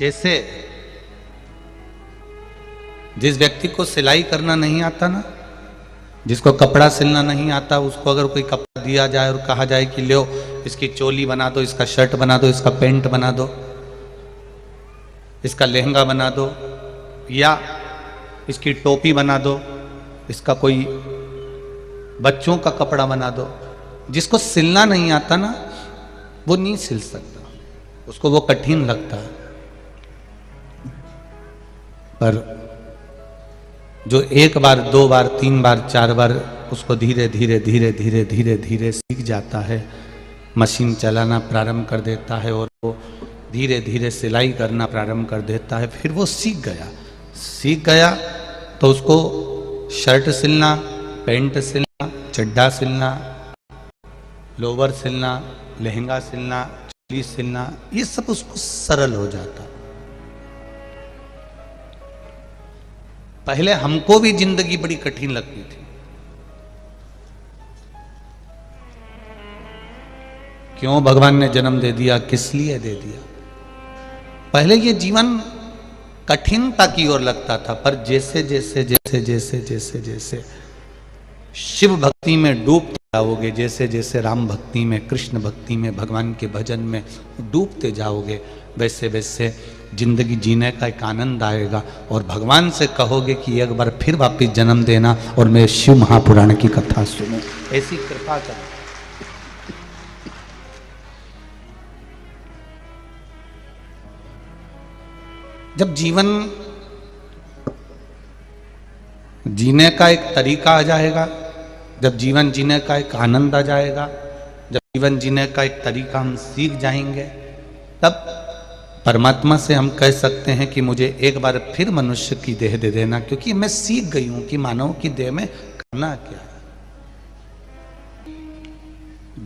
जैसे जिस व्यक्ति को सिलाई करना नहीं आता ना, जिसको कपड़ा सिलना नहीं आता, उसको अगर कोई कपड़ा दिया जाए और कहा जाए कि लो इसकी चोली बना दो, इसका शर्ट बना दो, इसका पैंट बना दो, इसका लहंगा बना दो, या इसकी टोपी बना दो, इसका कोई बच्चों का कपड़ा बना दो, जिसको सिलना नहीं आता ना वो नहीं सिल सकता, उसको वो कठिन लगता है। पर जो एक बार, दो बार, तीन बार, चार बार उसको धीरे धीरे धीरे धीरे धीरे धीरे सीख जाता है, मशीन चलाना प्रारंभ कर देता है और वो धीरे धीरे सिलाई करना प्रारंभ कर देता है, फिर वो सीख गया तो उसको शर्ट सिलना, पैंट सिलना, चड्ढा सिलना, लोवर सिलना, लहंगा सिलना, चोली सिलना, ये सब उसको सरल हो जाता। पहले हमको भी जिंदगी बड़ी कठिन लगती थी। क्यों भगवान ने जन्म दे दिया, किस लिए दे दिया? पहले ये जीवन कठिनता की ओर लगता था, पर जैसे जैसे जैसे जैसे जैसे जैसे शिव भक्ति में डूबते जाओगे, जैसे जैसे राम भक्ति में, कृष्ण भक्ति में, भगवान के भजन में डूबते जाओगे, वैसे वैसे जिंदगी जीने का एक आनंद आएगा और भगवान से कहोगे कि एक बार फिर वापिस जन्म देना और मैं शिव महापुराण की कथा सुनूं, ऐसी कृपा कर। जब जीवन जीने का एक तरीका आ जाएगा, जब जीवन जीने का एक आनंद आ जाएगा, जब जीवन जीने का एक तरीका हम सीख जाएंगे, तब परमात्मा से हम कह सकते हैं कि मुझे एक बार फिर मनुष्य की देह दे देना, क्योंकि मैं सीख गई हूं कि मानव की देह में करना क्या है।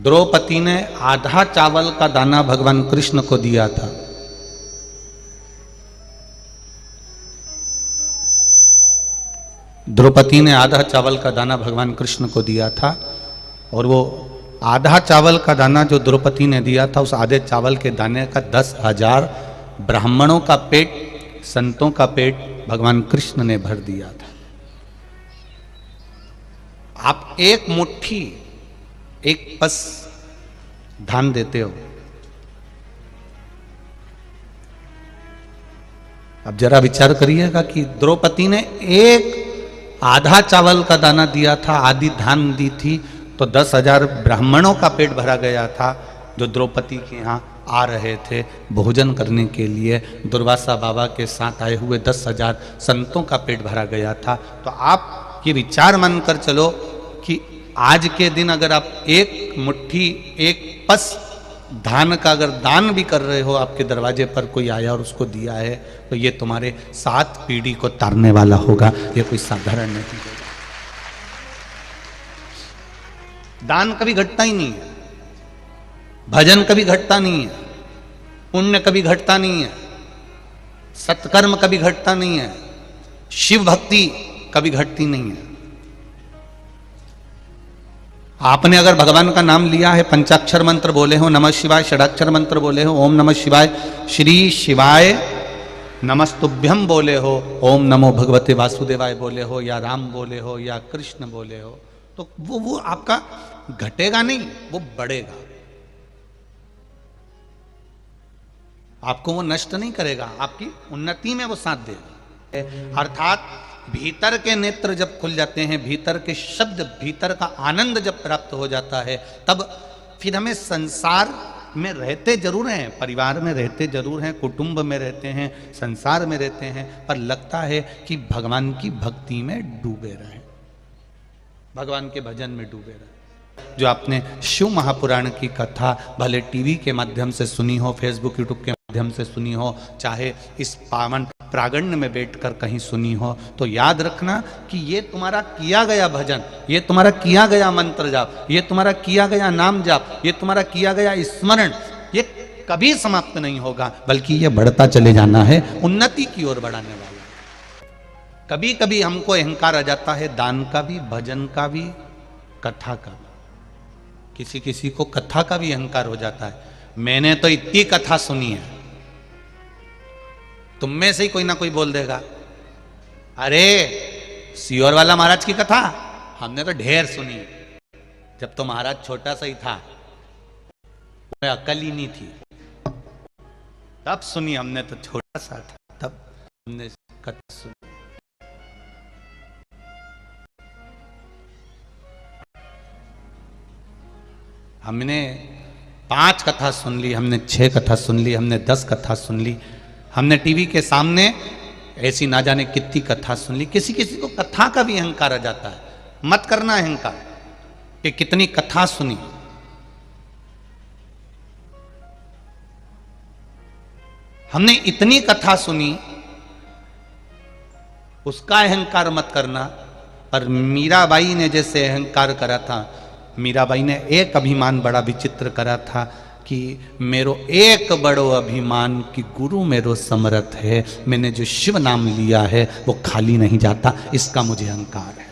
द्रौपदी ने आधा चावल का दाना भगवान कृष्ण को दिया था। द्रौपदी ने आधा चावल का दाना भगवान कृष्ण को दिया था और वो आधा चावल का दाना जो द्रौपदी ने दिया था, उस आधे चावल के दाने का 10,000 ब्राह्मणों का पेट, संतों का पेट भगवान कृष्ण ने भर दिया था। आप एक मुट्ठी, एक पस धान देते हो, अब जरा विचार करिएगा कि द्रौपदी ने एक आधा चावल का दाना दिया था, आधी धान दी थी, तो 10,000 ब्राह्मणों का पेट भरा गया था जो द्रौपदी के यहाँ आ रहे थे भोजन करने के लिए। दुर्वासा बाबा के साथ आए हुए 10,000 संतों का पेट भरा गया था। तो आप ये विचार मानकर चलो कि आज के दिन अगर आप एक मुट्ठी, एक पस धान का अगर दान भी कर रहे हो, आपके दरवाजे पर कोई आया और उसको दिया है, तो ये तुम्हारे 7 पीढ़ी को तारने वाला होगा, ये कोई साधारण नहीं होगा। दान कभी घटता ही नहीं है, भजन कभी घटता नहीं है, पुण्य कभी घटता नहीं है, सत्कर्म कभी घटता नहीं है, शिव भक्ति कभी घटती नहीं है। आपने अगर भगवान का नाम लिया है, पंचाक्षर मंत्र बोले हो, नमः शिवाय, षडाक्षर मंत्र बोले हो, ओम नमः शिवाय, श्री शिवाय नमस्तुभ्यम बोले हो, ओम नमो भगवते वासुदेवाय बोले हो, या राम बोले हो, या कृष्ण बोले हो, तो वो आपका घटेगा नहीं, वो बढ़ेगा। आपको वो नष्ट नहीं करेगा, आपकी उन्नति में वो साथ देगा। अर्थात भीतर के नेत्र जब खुल जाते हैं, भीतर के शब्द, भीतर का आनंद जब प्राप्त हो जाता है, तब फिर हमें संसार में रहते जरूर हैं, परिवार में रहते जरूर हैं, कुटुंब में रहते हैं, संसार में रहते हैं, पर लगता है कि भगवान की भक्ति में डूबे रहें, भगवान के भजन में डूबे रहें। जो आपने शिव महापुराण की कथा भले टीवी के माध्यम से सुनी हो, फेसबुक यूट्यूब के माध्यम से सुनी हो, चाहे इस पावन प्रांगण में बैठकर कहीं सुनी हो, तो याद रखना कि ये तुम्हारा किया गया भजन, ये तुम्हारा किया गया मंत्र जाप, ये तुम्हारा किया गया नाम जाप, ये तुम्हारा किया गया स्मरण, ये कभी समाप्त नहीं होगा, बल्कि ये बढ़ता चले जाना है, उन्नति की ओर बढ़ाने वाला। कभी कभी हमको अहंकार आ जाता है, दान का भी, भजन का भी, कथा का भी। किसी किसी को कथा का भी अहंकार हो जाता है, मैंने तो इतनी कथा सुनी है, तुम में से ही कोई ना कोई बोल देगा, अरे सियोर वाला महाराज की कथा हमने तो ढेर सुनी, जब तो महाराज छोटा सा ही था, अकल ही नहीं थी, तब सुनी हमने, तो छोटा सा था तब हमने कथा सुनी। हमने 5 कथा सुन ली, हमने 6 कथा सुन ली, हमने 10 कथा सुन ली, हमने टीवी के सामने ऐसी ना जाने कितनी कथा सुन ली। किसी किसी को कथा का भी अहंकार आ जाता है, मत करना अहंकार कि कितनी कथा सुनी। हमने इतनी कथा सुनी, उसका अहंकार मत करना। पर मीराबाई ने जैसे अहंकार करा था, मीराबाई ने एक अभिमान बड़ा विचित्र करा था कि मेरो एक बड़ो अभिमान कि गुरु मेरो समर्थ है, मैंने जो शिव नाम लिया है वो खाली नहीं जाता, इसका मुझे अहंकार है।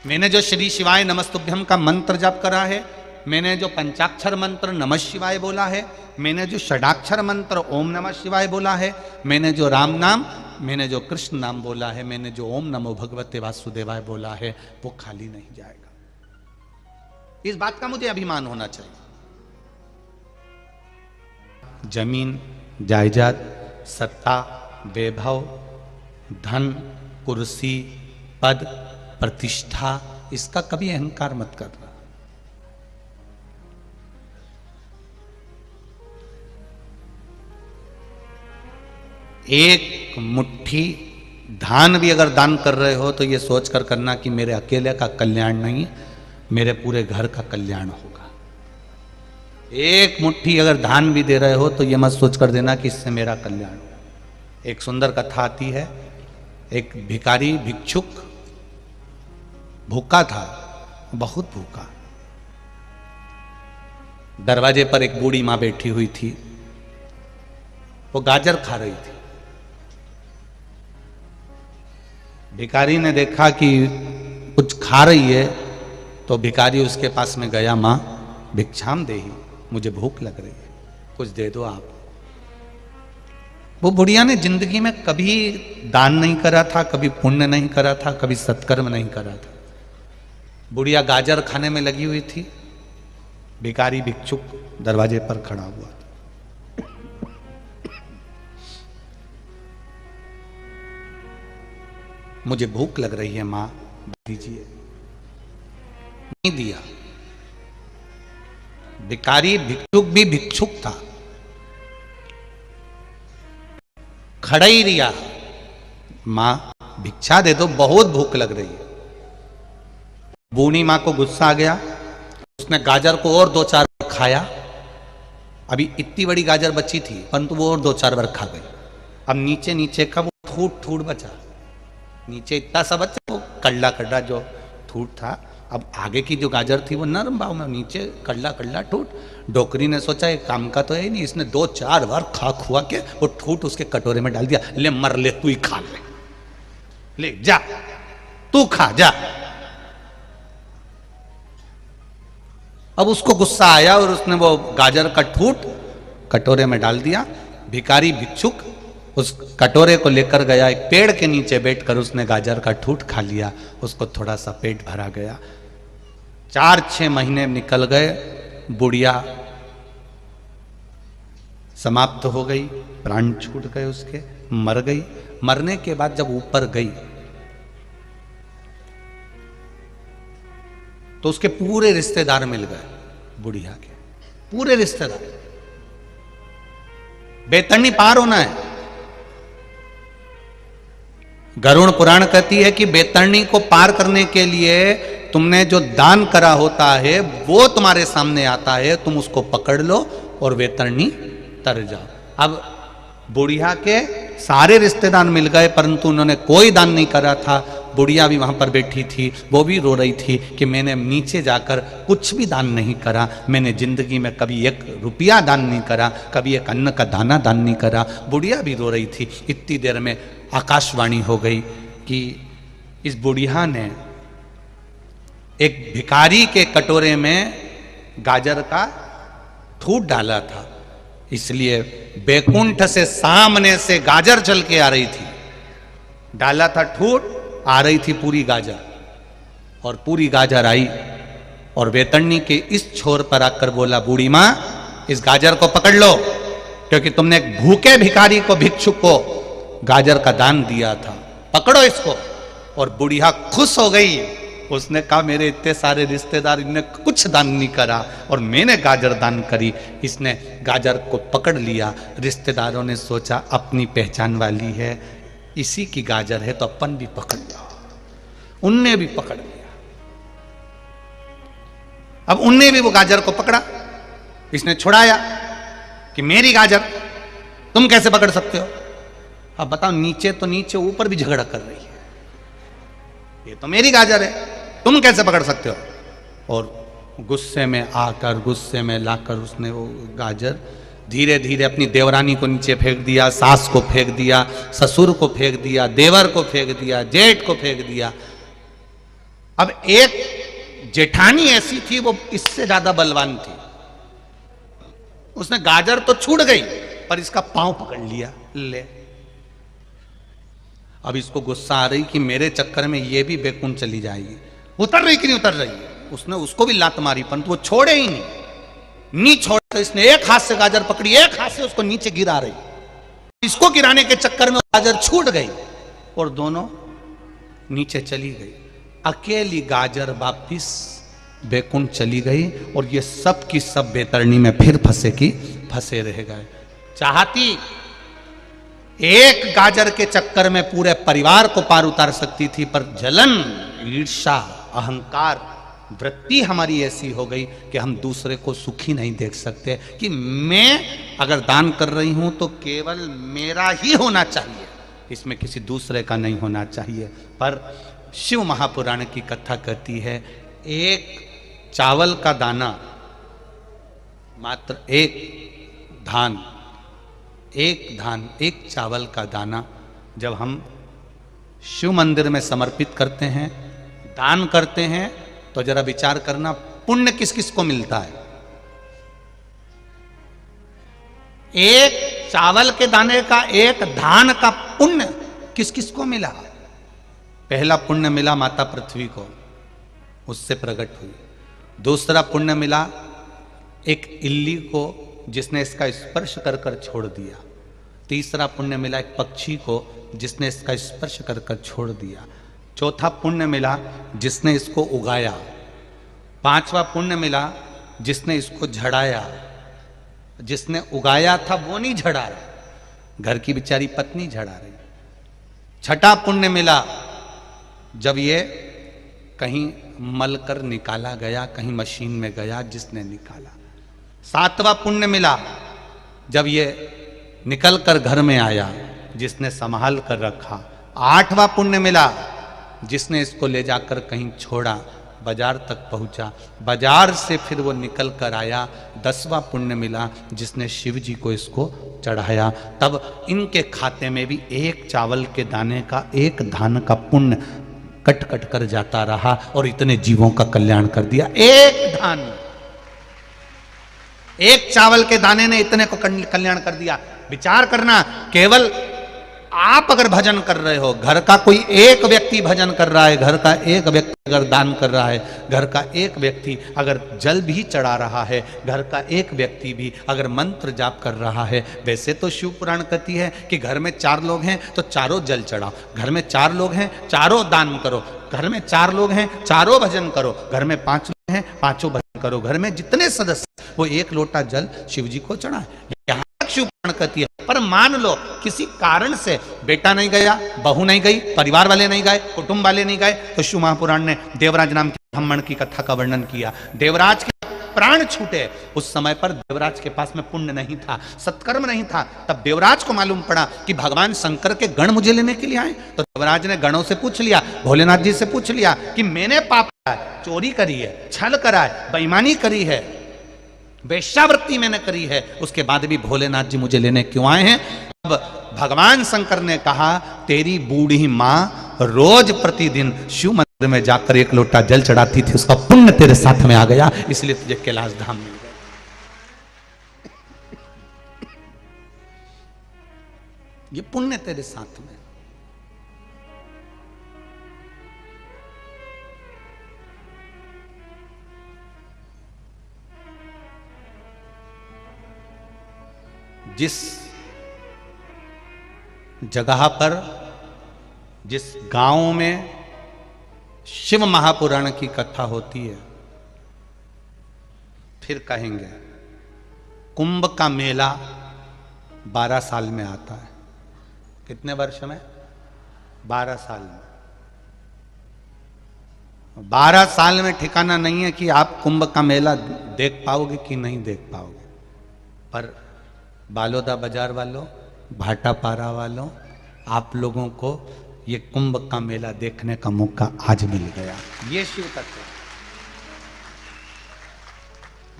मैंने जो श्री शिवाय नमस्तुभ्यम का मंत्र जप करा है, मैंने जो पंचाक्षर मंत्र नमः शिवाय बोला है, मैंने जो षडाक्षर मंत्र ओम नमः शिवाय बोला है, मैंने जो राम नाम, मैंने जो कृष्ण नाम बोला है, मैंने जो ओम नमो भगवते वासुदेवाय बोला है, वो खाली नहीं जाएगा। इस बात का मुझे अभिमान होना चाहिए। जमीन, जायदाद, सत्ता, वैभव, धन, कुर्सी, पद, प्रतिष्ठा, इसका कभी अहंकार मत करना। एक मुट्ठी धान भी अगर दान कर रहे हो तो ये सोच कर करना कि मेरे अकेले का कल्याण नहीं, मेरे पूरे घर का कल्याण होगा। एक मुट्ठी अगर धान भी दे रहे हो तो ये मत सोच कर देना कि इससे मेरा कल्याण होगा। एक सुंदर कथा आती है, एक भिखारी भिक्षुक भूखा था, बहुत भूखा। दरवाजे पर एक बूढ़ी मां बैठी हुई थी, वो गाजर खा रही थी। भिखारी ने देखा कि कुछ खा रही है, तो भिखारी उसके पास में गया, मां भिक्षाम देहि, मुझे भूख लग रही है, कुछ दे दो आप। वो बुढ़िया ने जिंदगी में कभी दान नहीं करा था, कभी पुण्य नहीं करा था, कभी सत्कर्म नहीं करा था। बुढ़िया गाजर खाने में लगी हुई थी, भिखारी भिक्षुक दरवाजे पर खड़ा हुआ था। मुझे भूख लग रही है मां, दीजिए। नहीं दिया। भिखारी भिक्षुक भी भिक्षुक था, खड़ा ही रिया, मां भिक्षा दे दो, बहुत भूख लग रही है। बूढ़ी मां को गुस्सा आ गया, उसने गाजर को और 2-4 बार खाया। अभी इतनी बड़ी गाजर बची थी, परंतु वो और 2-4 बार खा गई। अब नीचे नीचे का वो ठूट ठूट बचा, नीचे इतना सा बचा, वो कड़ला कड़ला जो ठूट था। अब आगे की जो गाजर थी वो नरम भाव में, नीचे कड़ला कड़ला ठूट। डोकरी ने सोचा एक काम का तो है ही नहीं, इसने 2-4 बार खा खुआ के वो ठूट उसके कटोरे में डाल दिया। ले मर ले, तू ही खा ले जा, तू खा जा। अब उसको गुस्सा आया और उसने वो गाजर का ठूट कटोरे में डाल दिया। भिखारी भिक्षुक उस कटोरे को लेकर गया, एक पेड़ के नीचे बैठकर उसने गाजर का ठूट खा लिया, उसको थोड़ा सा पेट भरा गया। 4-6 महीने निकल गए, बुढ़िया समाप्त हो गई, प्राण छूट गए उसके, मर गई। मरने के बाद जब ऊपर गई तो उसके पूरे रिश्तेदार मिल गए, बुढ़िया के पूरे रिश्तेदार। बेतरनी पार होना है। गरुड़ पुराण कहती है कि बेतरनी को पार करने के लिए तुमने जो दान करा होता है वो तुम्हारे सामने आता है, तुम उसको पकड़ लो और बेतरनी तर जाओ। अब बुढ़िया के सारे रिश्तेदार मिल गए, परंतु उन्होंने कोई दान नहीं करा था। बुढ़िया भी वहां पर बैठी थी, वो भी रो रही थी कि मैंने नीचे जाकर कुछ भी दान नहीं करा, मैंने जिंदगी में कभी 1 रुपया दान नहीं करा, कभी एक अन्न का दाना दान नहीं करा। बुढ़िया भी रो रही थी। इतनी देर में आकाशवाणी हो गई कि इस बुढ़िया ने एक भिखारी के कटोरे में गाजर का ठूट डाला था, इसलिए बैकुंठ से सामने से गाजर चल के आ रही थी, डाला था ठूट, आ रही थी पूरी गाजर, और पूरी गाजर आई और वेतरणी के इस छोर पर आकर बोला, बूढ़ी मां इस गाजर को पकड़ लो, क्योंकि तुमने एक भूखे भिखारी को, भिक्षुक को गाजर का दान दिया था, पकड़ो इसको। और बुढ़िया खुश हो गई, उसने कहा मेरे इतने सारे रिश्तेदार, इनने कुछ दान नहीं करा और मैंने गाजर दान करी। इसने गाजर को पकड़ लिया। रिश्तेदारों ने सोचा अपनी पहचान वाली है, इसी की गाजर है तो अपन भी पकड़ लो। उनने भी पकड़ लिया। अब उनने भी वो गाजर को पकड़ा, इसने छुड़ाया कि मेरी गाजर तुम कैसे पकड़ सकते हो। अब बताओ, नीचे तो नीचे, ऊपर भी झगड़ा कर रही है, ये तो मेरी गाजर है, तुम कैसे पकड़ सकते हो। और गुस्से में आकर, गुस्से में लाकर उसने वो गाजर धीरे धीरे अपनी देवरानी को नीचे फेंक दिया, सास को फेंक दिया, ससुर को फेंक दिया, देवर को फेंक दिया, जेठ को फेंक दिया। अब एक जेठानी ऐसी थी, वो इससे ज्यादा बलवान थी, उसने गाजर तो छूट गई पर इसका पांव पकड़ लिया, ले। अब इसको गुस्सा आ रही कि मेरे चक्कर में ये भी बैकुंठ चली जाएगी। उतर रही कि नहीं उतर रही, उसने उसको भी लात मारी परंतु वो छोड़े ही नहीं छोड़। तो इसने एक हाथ से गाजर पकड़ी, एक हाथ से उसको नीचे गिरा रही। इसको गिराने के चक्कर में गाजर छूट गई और दोनों नीचे चली गई। अकेली गाजर वापिस बैकुंठ चली गई और ये सब की सब बैतरणी में फिर फंसे रह गए। चाहती एक गाजर के चक्कर में पूरे परिवार को पार उतार सकती थी, पर जलन, ईर्ष्या, अहंकार, वृत्ति हमारी ऐसी हो गई कि हम दूसरे को सुखी नहीं देख सकते, कि मैं अगर दान कर रही हूं तो केवल मेरा ही होना चाहिए, इसमें किसी दूसरे का नहीं होना चाहिए। पर शिव महापुराण की कथा कहती है, एक चावल का दाना, मात्र एक धान, एक चावल का दाना जब हम शिव मंदिर में समर्पित करते हैं, दान करते हैं, तो जरा विचार करना पुण्य किस किस को मिलता है। एक चावल के दाने का, एक धान का पुण्य किस किस को मिला। पहला पुण्य मिला माता पृथ्वी को, उससे प्रकट हुई। दूसरा पुण्य मिला एक इल्ली को, जिसने इसका स्पर्श कर कर छोड़ दिया। तीसरा पुण्य मिला एक पक्षी को, जिसने इसका स्पर्श कर कर छोड़ दिया। चौथा पुण्य मिला जिसने इसको उगाया। पांचवा पुण्य मिला जिसने इसको झड़ाया। जिसने उगाया था वो नहीं झड़ा, घर की बेचारी पत्नी झड़ा रही। छठा पुण्य मिला जब ये कहीं मल कर निकाला गया, कहीं मशीन में गया, जिसने निकाला। सातवां पुण्य मिला जब ये निकल कर घर में आया, जिसने संभाल कर रखा। आठवां पुण्य मिला जिसने इसको ले जाकर कहीं छोड़ा, बाजार तक पहुंचा, बाजार से फिर वो निकल कर आया। 10वां पुण्य मिला जिसने शिव जी को इसको चढ़ाया। तब इनके खाते में भी एक चावल के दाने का, एक धान का पुण्य कट कट कर जाता रहा और इतने जीवों का कल्याण कर दिया। एक धान, एक चावल के दाने ने इतने को कल्याण कर दिया। विचार करना, केवल आप अगर भजन कर रहे हो, घर का कोई एक व्यक्ति भजन कर रहा है, घर का एक व्यक्ति अगर दान कर रहा है, घर का एक व्यक्ति अगर जल भी चढ़ा रहा है, घर का एक व्यक्ति भी अगर मंत्र जाप कर रहा है। वैसे तो शिव पुराण कहती है कि घर में 4 लोग हैं तो चारों जल चढ़ाओ, घर में 4 लोग हैं चारों दान करो, घर में 4 लोग हैं चारों भजन करो, घर में 5 लोग हैं 5 भजन करो, घर में जितने सदस्य वो 1 लोटा जल शिव जी को चढ़ाए। यहाँ तक शिव पुराण कहती है। पर मान लो किसी कारण से बेटा नहीं गया, बहू नहीं गई, परिवार वाले नहीं गए, कुटुंब वाले नहीं गए, तो शिव महापुराण ने देवराज नाम के ब्राह्मण की कथा का वर्णन किया। देवराज के प्राण छूटे, उस समय पर देवराज के पास में पुण्य नहीं था, सत्कर्म नहीं था। तब देवराज को मालूम पड़ा कि भगवान शंकर के गण मुझे लेने के लिए आए। तो देवराज ने गणों से पूछ लिया, भोलेनाथ जी से पूछ लिया कि मैंने पाप किया है, चोरी करी है, छल करा है, बेईमानी करी है, वेश्यावृत्ति मैंने करी है, उसके बाद भी भोलेनाथ जी मुझे लेने क्यों आए हैं। अब भगवान शंकर ने कहा, तेरी बूढ़ी मां रोज प्रतिदिन शिव मंदिर में जाकर 1 लोटा जल चढ़ाती थी, उसका पुण्य तेरे साथ में आ गया, इसलिए तुझे कैलाश धाम मिल गया। ये पुण्य तेरे साथ में। जिस जगह पर, जिस गांव में शिव महापुराण की कथा होती है, फिर कहेंगे कुंभ का मेला 12 साल में आता है। कितने वर्ष में? 12 साल में। 12 साल में ठिकाना नहीं है कि आप कुंभ का मेला देख पाओगे कि नहीं देख पाओगे। पर बालोदा बाजार वालों, भाटापारा वालों, आप लोगों को ये कुंभ का मेला देखने का मौका आज मिल गया। ये शिव तत्व,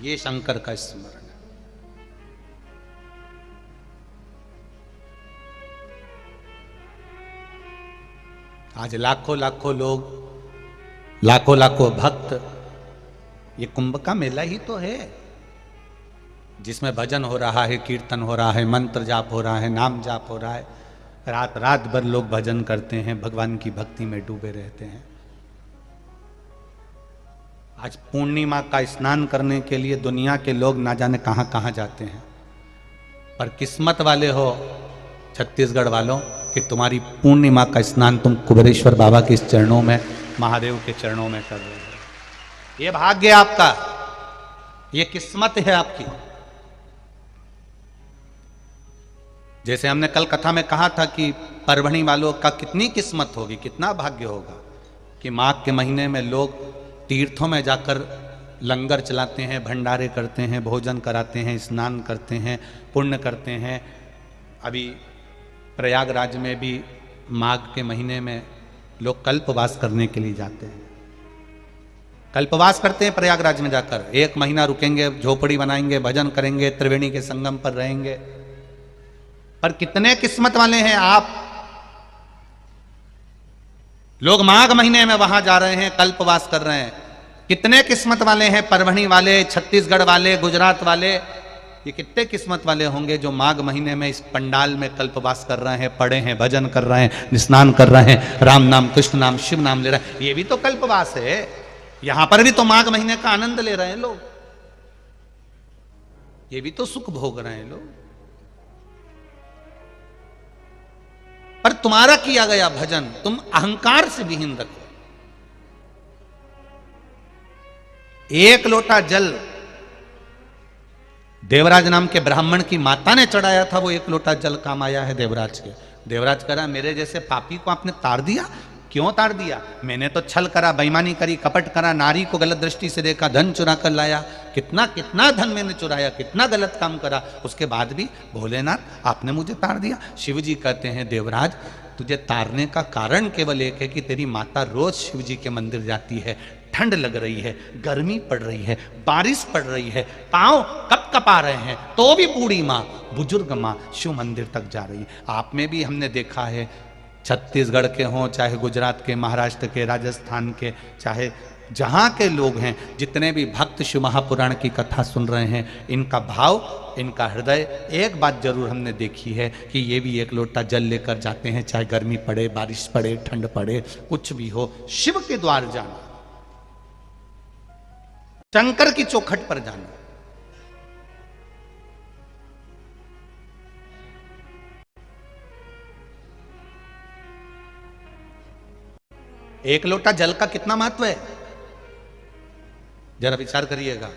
ये शंकर का स्मरण है। आज लाखों लाखों लोग, लाखों लाखों भक्त, ये कुंभ का मेला ही तो है जिसमें भजन हो रहा है, कीर्तन हो रहा है, मंत्र जाप हो रहा है, नाम जाप हो रहा है। रात रात भर लोग भजन करते हैं, भगवान की भक्ति में डूबे रहते हैं। आज पूर्णिमा का स्नान करने के लिए दुनिया के लोग ना जाने कहां कहां जाते हैं, पर किस्मत वाले हो छत्तीसगढ़ वालों कि तुम्हारी पूर्णिमा का स्नान तुम कुबेरेश्वर बाबा के चरणों में, महादेव के चरणों में कर रहे हो। ये भाग्य है आपका, ये किस्मत है आपकी। जैसे हमने कल कथा में कहा था कि परभणी वालों का कितनी किस्मत होगी, कितना भाग्य होगा कि माघ के महीने में लोग तीर्थों में जाकर लंगर चलाते हैं, भंडारे करते हैं, भोजन कराते हैं, स्नान करते हैं, पुण्य करते हैं। अभी प्रयागराज में भी माघ के महीने में लोग कल्पवास करने के लिए जाते हैं। कल्पवास करते हैं प्रयागराज में जाकर, 1 महीना रुकेंगे, झोपड़ी बनाएंगे, भजन करेंगे, त्रिवेणी के संगम पर रहेंगे। पर कितने किस्मत वाले हैं आप, लोग माघ महीने में वहां जा रहे हैं, कल्पवास कर रहे हैं। कितने किस्मत वाले हैं परभणी वाले, छत्तीसगढ़ वाले, गुजरात वाले, ये कितने किस्मत वाले होंगे जो माघ महीने में इस पंडाल में कल्पवास कर रहे हैं, पड़े हैं, भजन कर रहे हैं, स्नान कर रहे हैं, राम नाम, कृष्ण नाम, शिव नाम ले रहे हैं। ये भी तो कल्पवास है। यहां पर भी तो माघ महीने का आनंद ले रहे हैं लोग, ये भी तो सुख भोग रहे हैं लोग। पर तुम्हारा किया गया भजन तुम अहंकार से विहीन रखो। 1 लोटा जल देवराज नाम के ब्राह्मण की माता ने चढ़ाया था, वो 1 लोटा जल काम आया है देवराज के। देवराज कह रहा मेरे जैसे पापी को आपने तार दिया। क्यों तार दिया? मैंने तो छल करा, बेईमानी करी, कपट करा, नारी को गलत दृष्टि से देखा, धन चुरा कर लाया, कितना कितना धन मैंने चुराया, कितना गलत काम करा, उसके बाद भी भोलेनाथ आपने मुझे तार दिया। शिव जी कहते हैं देवराज तुझे तारने का कारण केवल एक है कि तेरी माता रोज शिव जी के मंदिर जाती है, ठंड लग रही है, गर्मी पड़ रही है, बारिश पड़ रही है, पांव कप कपा रहे हैं, तो भी बूढ़ी माँ, बुजुर्ग माँ शिव मंदिर तक जा रही है। आप में भी हमने देखा है, छत्तीसगढ़ के हों, चाहे गुजरात के, महाराष्ट्र के, राजस्थान के, चाहे जहाँ के लोग हैं, जितने भी भक्त शिव महापुराण की कथा सुन रहे हैं, इनका भाव, इनका हृदय, एक बात जरूर हमने देखी है कि ये भी 1 लोटा जल लेकर जाते हैं, चाहे गर्मी पड़े, बारिश पड़े, ठंड पड़े, कुछ भी हो, शिव के द्वार जाना, शंकर की चौखट पर जाना। एक लोटा जल का कितना महत्व है, जरा विचार करिएगा।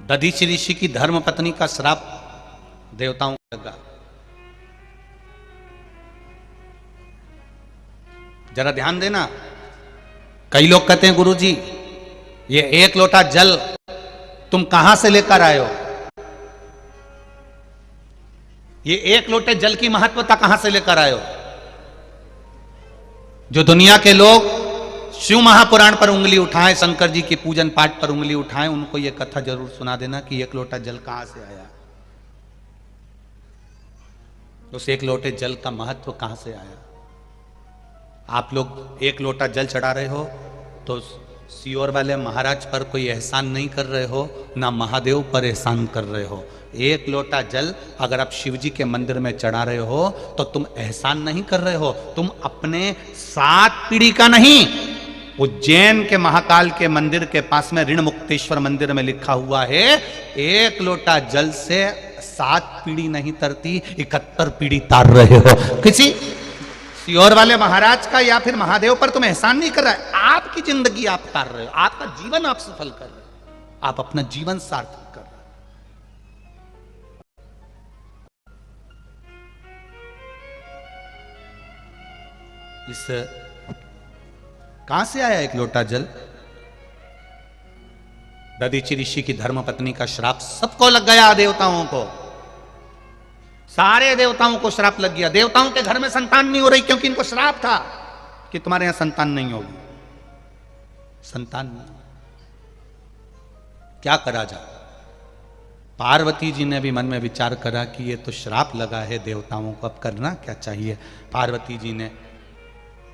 दधीचि ऋषि की धर्म पत्नी का श्राप देवताओं को लगा। जरा ध्यान देना। कई लोग कहते हैं गुरुजी ये 1 लोटा जल तुम कहां से लेकर आए हो, ये 1 लोटे जल की महत्वता कहां से लेकर आए हो। जो दुनिया के लोग शिव महापुराण पर उंगली उठाएं, शंकर जी की पूजन पाठ पर उंगली उठाएं, उनको यह कथा जरूर सुना देना कि 1 लोटा जल कहां से आया, उस 1 लोटे जल का महत्व कहां से आया। आप लोग 1 लोटा जल चढ़ा रहे हो तो सीहोर वाले महाराज पर कोई एहसान नहीं कर रहे हो, ना महादेव पर एहसान कर रहे हो। एक लोटा जल अगर आप शिव जी के मंदिर में चढ़ा रहे हो तो तुम एहसान नहीं कर रहे हो, तुम अपने 7 पीढ़ी का नहीं। उज्जैन के महाकाल के मंदिर के पास में ऋण मुक्तेश्वर मंदिर में लिखा हुआ है, एक लोटा जल से 7 पीढ़ी नहीं तरती, 71 पीढ़ी तार रहे हो। किसी सीहोर वाले महाराज का या फिर महादेव पर तुम एहसान नहीं कर रहा है, आपकी जिंदगी आप तार रहे हो, आपका जीवन आप सफल कर रहे हो, आप अपना जीवन सार्थक कर रहे हो। इस कहां से आया एक लोटा जल? दधीचि ऋषि की धर्मपत्नी का श्राप सबको लग गया, देवताओं को, सारे देवताओं को श्राप लग गया। देवताओं के घर में संतान नहीं हो रही क्योंकि इनको श्राप था कि तुम्हारे यहां संतान नहीं होगी। संतान नहीं, क्या करा जाए? पार्वती जी ने भी मन में विचार करा कि ये तो श्राप लगा है देवताओं को, अब करना क्या चाहिए। पार्वती जी ने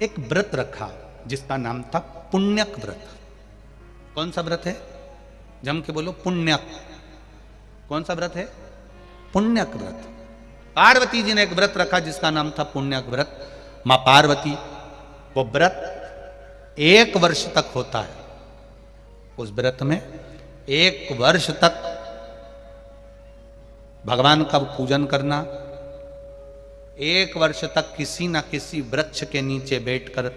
एक व्रत रखा जिसका नाम था पुण्यक व्रत। कौन सा व्रत है? जम के बोलो, पुण्यक। कौन सा व्रत है? पुण्यक व्रत। पार्वती जी ने एक व्रत रखा जिसका नाम था पुण्यक व्रत। मां पार्वती, वो व्रत 1 वर्ष तक होता है। उस व्रत में 1 वर्ष तक भगवान का पूजन करना, 1 वर्ष तक किसी ना किसी वृक्ष के नीचे बैठकर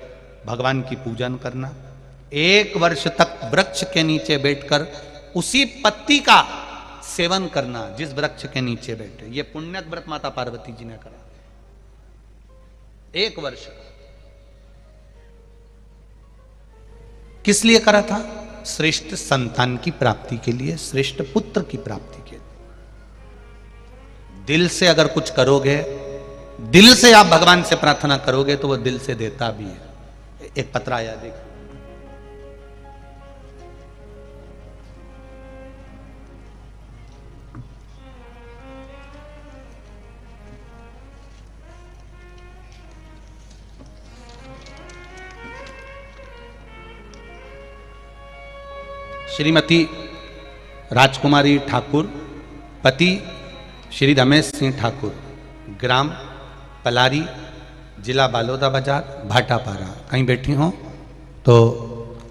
भगवान की पूजन करना, 1 वर्ष तक वृक्ष के नीचे बैठकर उसी पत्ती का सेवन करना जिस वृक्ष के नीचे बैठे। ये पुण्यक व्रत माता पार्वती जी ने करा 1 वर्ष। किस लिए करा था? श्रेष्ठ संतान की प्राप्ति के लिए, श्रेष्ठ पुत्र की प्राप्ति के लिए। दिल से अगर कुछ करोगे, दिल से आप भगवान से प्रार्थना करोगे तो वो दिल से देता भी है। एक पत्र आया, देखो। श्रीमती राजकुमारी ठाकुर, पति श्री रमेश सिंह ठाकुर, ग्राम पलारी, जिला बालोदा बाजार, भाटापारा। कहीं बैठी हो तो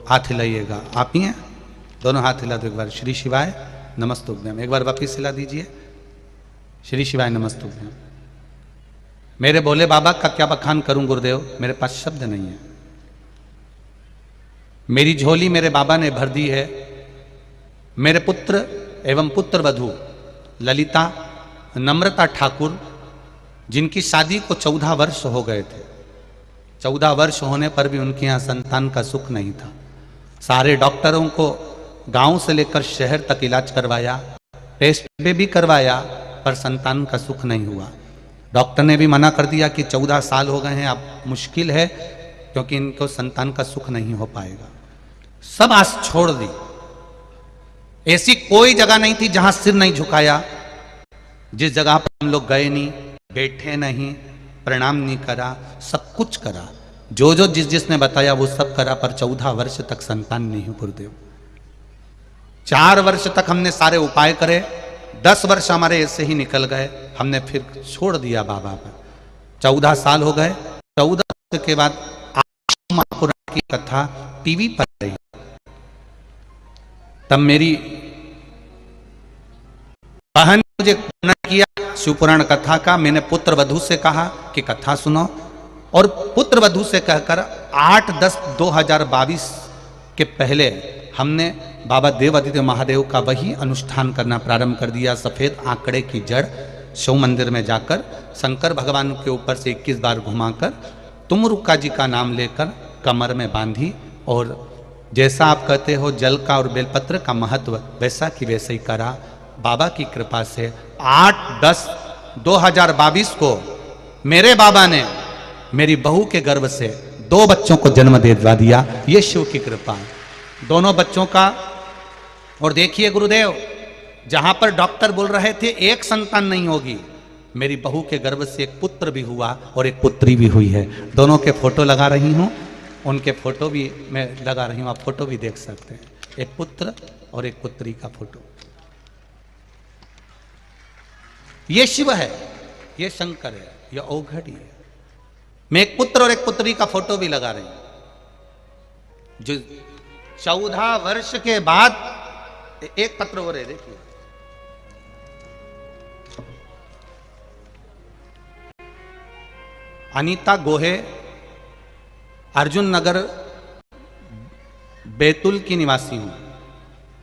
हाथ हिलाइएगा। आप ही हैं? दोनों हाथ हिला दो एक बार। श्री शिवाय नमस्तुभ्यम। एक बार वापिस हिला दीजिए। श्री शिवाय नमस्तुभ्यम। मेरे भोले बाबा का क्या बखान करूं गुरुदेव, मेरे पास शब्द नहीं है। मेरी झोली मेरे बाबा ने भर दी है। मेरे पुत्र एवं पुत्र वधू ललिता नम्रता ठाकुर, जिनकी शादी को 14 वर्ष हो गए थे, 14 वर्ष होने पर भी उनके यहाँ संतान का सुख नहीं था। सारे डॉक्टरों को गांव से लेकर शहर तक इलाज करवाया, टेस्ट भी करवाया, पर संतान का सुख नहीं हुआ। डॉक्टर ने भी मना कर दिया कि 14 साल हो गए हैं, अब मुश्किल है क्योंकि इनको संतान का सुख नहीं हो पाएगा। सब आस छोड़ दी। ऐसी कोई जगह नहीं थी जहां सिर नहीं झुकाया, जिस जगह पर हम लोग गए नहीं, बैठे नहीं, प्रणाम नहीं करा, सब कुछ करा। जो जो जिसने बताया वो सब करा, पर 14 वर्ष तक संतान नहीं हुई गुरुदेव। 4 वर्ष तक हमने सारे उपाय करे, 10 वर्ष हमारे ऐसे ही निकल गए, हमने फिर छोड़ दिया बाबा पर। 14 साल हो गए। 14 वर्ष के बाद महापुराण की कथा टीवी पर आई। तब मेरी बहन ने मुझे वर्णन किया शिवपुराण कथा का। मैंने पुत्र वधू से कहा कि कथा सुनो, और पुत्र वधू से कहकर 8/10/2022 के पहले हमने बाबा देव आदित्य महादेव का वही अनुष्ठान करना प्रारंभ कर दिया। सफेद आंकड़े की जड़ शिव मंदिर में जाकर शंकर भगवान के ऊपर से 21 बार घुमाकर तुमरुक्का जी का नाम लेकर कमर में बांधी, और जैसा आप कहते हो जल का और बेलपत्र का महत्व वैसा कि वैसे ही करा। बाबा की कृपा से 8/10/2022 को मेरे बाबा ने मेरी बहू के गर्भ से 2 बच्चों को जन्म दिलवा दिया। ये शिव की कृपा है, दोनों बच्चों का। और देखिए गुरुदेव, जहां पर डॉक्टर बोल रहे थे एक संतान नहीं होगी, मेरी बहू के गर्भ से एक पुत्र भी हुआ और एक पुत्री भी हुई है। दोनों के फोटो लगा रही हूं। उनके फोटो भी मैं लगा रही हूं, आप फोटो भी देख सकते हैं, एक पुत्र और एक पुत्री का फोटो। ये शिव है, ये शंकर है, ये औघड़ी है। मैं एक पुत्र और एक पुत्री का फोटो भी लगा रही हूं जो 14 वर्ष के बाद एक पत्र हो रहे, देखिए अनीता गोहे, अर्जुन नगर बैतूल की निवासी हूं।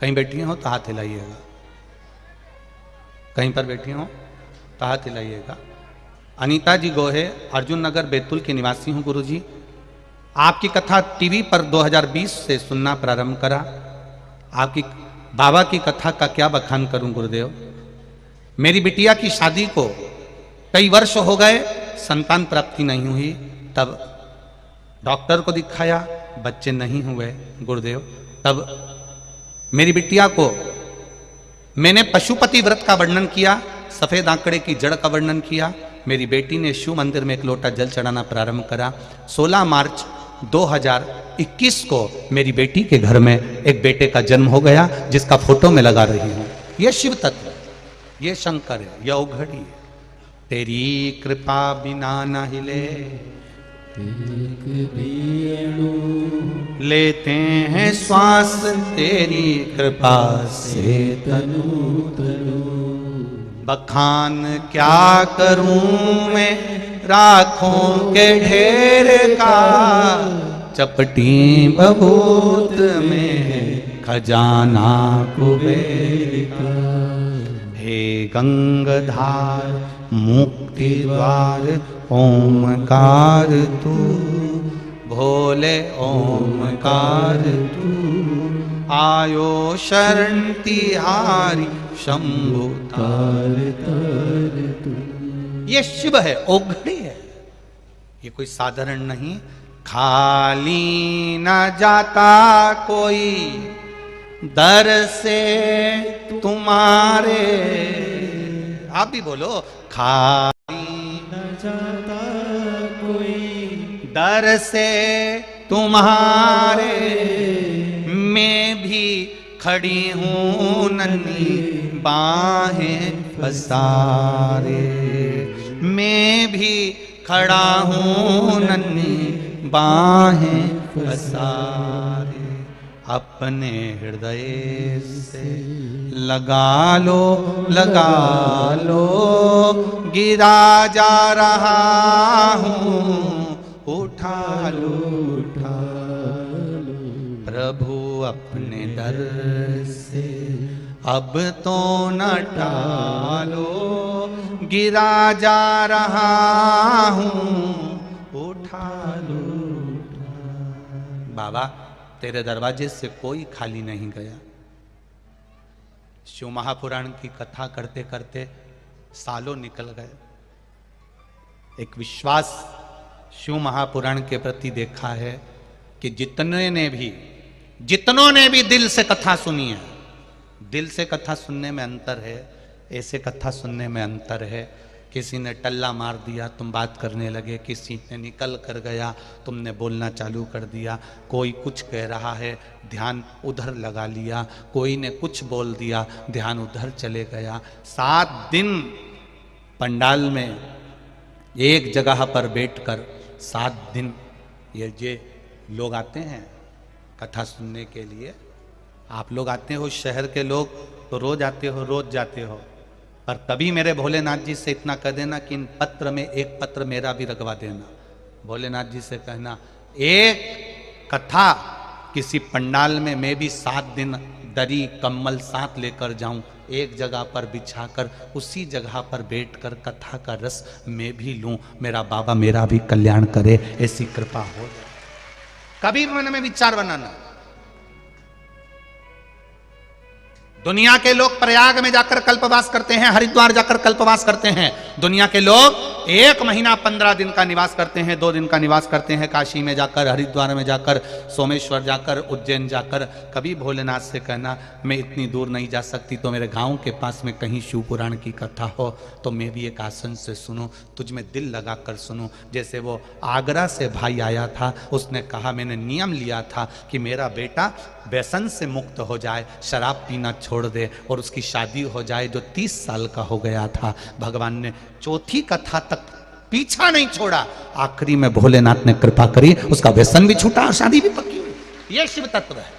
कहीं बैठी हो तो हाथ हिलाइएगा, कहीं पर बैठी हो तो हाथ हिलाइएगा। अनीता जी गोहे, अर्जुन नगर बैतूल के निवासी हूं गुरुजी। आपकी कथा टीवी पर 2020 से सुनना प्रारंभ करा। आपकी बाबा की कथा का क्या बखान करूं गुरुदेव। मेरी बिटिया की शादी को कई वर्ष हो गए, संतान प्राप्ति नहीं हुई। तब डॉक्टर को दिखाया, बच्चे नहीं हुए गुरुदेव। तब मेरी बिटिया को मैंने पशुपति व्रत का वर्णन किया, सफेद आंकड़े की जड़ का वर्णन किया। मेरी बेटी ने शिव मंदिर में एक लोटा जल चढ़ाना प्रारंभ करा। 16 मार्च 2021 को मेरी बेटी के घर में एक बेटे का जन्म हो गया, जिसका फोटो मैं लगा रही हूं। यह शिव तत्व, यह शंकर है, यह औघड़ी है। तेरी कृपा बिना न हिले लेते हैं श्वास, तेरी कृपा से तनु तनु। बखान क्या करूं मैं राखों के ढेर का, चपटी बबूत में खजाना कुबेर का। हे गंगाधार मुक्ति द्वार ओमकार तू, भोले ओमकार तू। आयो शरण तिहारी शंभु तार तार तू। ये शिव है, औघड़ी है, ये कोई साधारण नहीं। खाली न जाता कोई दर से तुम्हारे, आप भी बोलो। खाली न जाता कोई दर से तुम्हारे, मैं भी खड़ी हूं नन्ही बाहें पसारे। मैं भी खड़ा हूं नन्ही बाहें पसारे। अपने हृदय से लगा लो गिरा जा रहा हूं, उठा लो प्रभु अपने दर से। अब तो न टालो, गिरा जा रहा हूं, उठा लो। बाबा तेरे दरवाजे से कोई खाली नहीं गया। शिव महापुराण की कथा करते करते सालों निकल गए। एक विश्वास शिव महापुराण के प्रति देखा है कि जितनों ने भी दिल से कथा सुनी है, दिल से कथा सुनने में अंतर है, ऐसे कथा सुनने में अंतर है। किसी ने टल्ला मार दिया, तुम बात करने लगे, किसी ने निकल कर गया, तुमने बोलना चालू कर दिया। कोई कुछ कह रहा है, ध्यान उधर लगा लिया, कोई ने कुछ बोल दिया, ध्यान उधर चले गया। 7 दिन पंडाल में एक जगह पर बैठकर 7 दिन ये लोग आते हैं कथा सुनने के लिए। आप लोग आते हो, शहर के लोग तो रोज आते हो, रोज जाते हो। पर कभी मेरे भोलेनाथ जी से इतना कह देना कि इन पत्र में एक पत्र मेरा भी रखवा देना। भोलेनाथ जी से कहना एक कथा किसी पंडाल में मैं भी 7 दिन दरी कम्बल साथ लेकर जाऊं, एक जगह पर बिछाकर उसी जगह पर बैठकर कथा का रस मैं भी लूं, मेरा बाबा मेरा भी कल्याण करे, ऐसी कृपा हो जाए। कभी मन में विचार बनाना। दुनिया के लोग प्रयाग में जाकर कल्पवास करते हैं, हरिद्वार जाकर कल्पवास करते हैं। दुनिया के लोग 1 महीना 15 दिन का निवास करते हैं, 2 दिन का निवास करते हैं काशी में जाकर, हरिद्वार में जाकर, सोमेश्वर जाकर, उज्जैन जाकर। कभी भोलेनाथ से कहना मैं इतनी दूर नहीं जा सकती, तो मेरे गांव के पास में कहीं शिव पुराण की कथा हो तो मैं भी एक आसन से सुनूं, तुझ में दिल लगा कर सुनूं। जैसे वो आगरा से भाई आया था, उसने कहा मैंने नियम लिया था कि मेरा बेटा व्यसन से मुक्त हो जाए, शराब पीना छोड़ दे और उसकी शादी हो जाए, जो 30 साल का हो गया था। भगवान ने चौथी कथा तक पीछा नहीं छोड़ा, आखिरी में भोलेनाथ ने कृपा करी, उसका व्यसन भी छूटा और शादी भी पक्की हुई। ये शिव तत्व है।